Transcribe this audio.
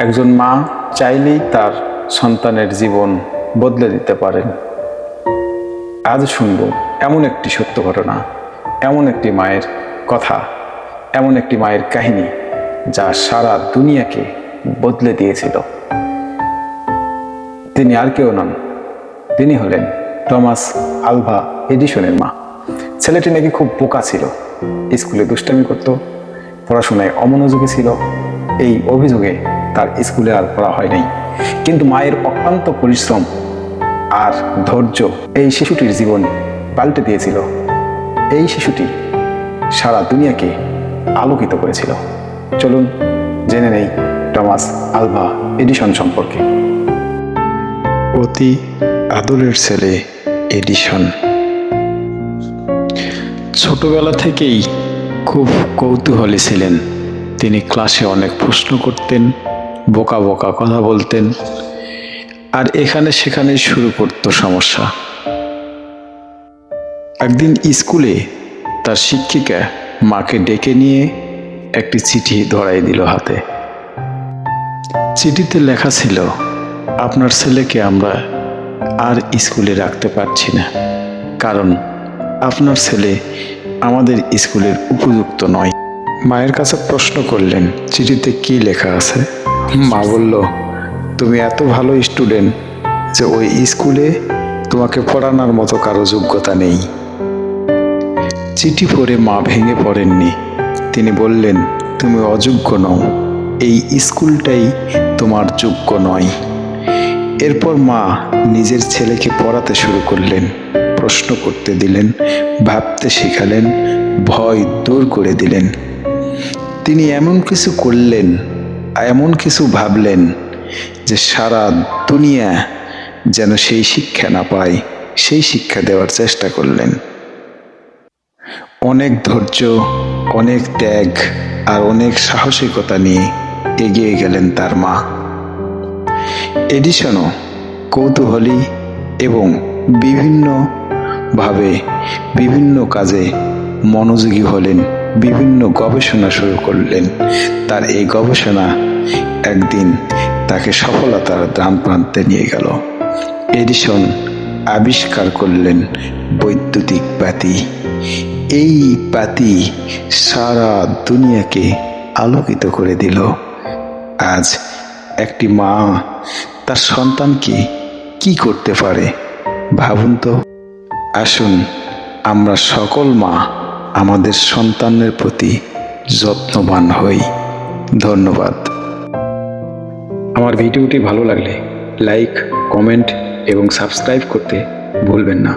একজন মা চাইলেই তার সন্তানের জীবন বদলে দিতে পারেন। আজ শুনব এমন একটি সত্য ঘটনা, এমন একটি মায়ের কথা, এমন একটি মায়ের কাহিনী যা সারা দুনিয়াকে বদলে দিয়েছিল। তিনি আর কেউ নন, তিনি হলেন টমাস আলভা এডিসনের মা। ছেলেটি নাকি খুব বোকা ছিল, স্কুলে দুষ্টামি করত, পড়াশোনায় অমনোযোগী ছিল। এই অভিযোগে তার স্কুলে আর পড়া হয় নাই। কিন্তু মায়ের অক্লান্ত পরিশ্রম আর ধৈর্য এই শিশুটির জীবন পাল্টে দিয়েছিল। এই শিশুটি সারা দুনিয়াকে আলোকিত করেছিল। চলুন জেনে নেই টমাস আলভা এডিসন সম্পর্কে। অতি আদরের ছেলে এডিসন ছোটবেলা থেকেই খুব কৌতূহলী ছিলেন। তিনি ক্লাসে অনেক প্রশ্ন করতেন, বোকা বোকা কথা বলতেন, আর এখানে সেখানে শুরু করত সমস্যা। একদিন স্কুলে তার শিক্ষিকা মাকে ডেকে নিয়ে একটি চিঠি ধরাই দিল হাতে। চিঠিতে লেখা ছিল, আপনার ছেলেকে আমরা আর স্কুলে রাখতে পারছি না, কারণ আপনার ছেলে আমাদের স্কুলের উপযুক্ত নয়। মায়ের কাছে প্রশ্ন করলেন, চিঠিতে কি লেখা আছে? মা বলল, তুমি এত ভালো স্টুডেন্ট যে ওই স্কুলে তোমাকে পড়ানোর মতো কারো যোগ্যতা নেই। চিঠি পড়ে মা ভেঙে পড়েননি। তিনি বললেন, তুমি অযোগ্য নও, এই স্কুলটাই তোমার যোগ্য নয়। এরপর মা নিজের ছেলেকে পড়াতে শুরু করলেন, প্রশ্ন করতে দিলেন, ভাবতে শেখালেন, ভয় দূর করে দিলেন। তিনি এমন কিছু করলেন, এমন কিছু ভাবলেন যে সারা দুনিয়া যেন সেই শিক্ষা না পায়, সেই শিক্ষা দেওয়ার চেষ্টা করলেন। অনেক ধৈর্য, অনেক ত্যাগ আর অনেক সাহসিকতা নিয়ে এগিয়ে গেলেন তার মা। এডিসনও কৌতূহলী এবং বিভিন্নভাবে বিভিন্ন কাজে মনোযোগী হলেন, বিভিন্ন গবেষণা শুরু করলেন। তার এই গবেষণা একদিন তাকে সফলতার দ্বার প্রান্তে নিয়ে গেল। এডিসন আবিষ্কার করলেন বৈদ্যুতিক বাতি। এই বাতি সারা দুনিয়াকে আলোকিত করে দিল। আজ একটি মা তার সন্তানকে কি করতে পারে ভাবুন তো। আসুন আমরা সকল মা আমাদের সন্তানের প্রতি যত্নবান হই। ধন্যবাদ। আমার ভিডিওটি ভালো লাগলে লাইক, কমেন্ট এবং সাবস্ক্রাইব করতে ভুলবেন না।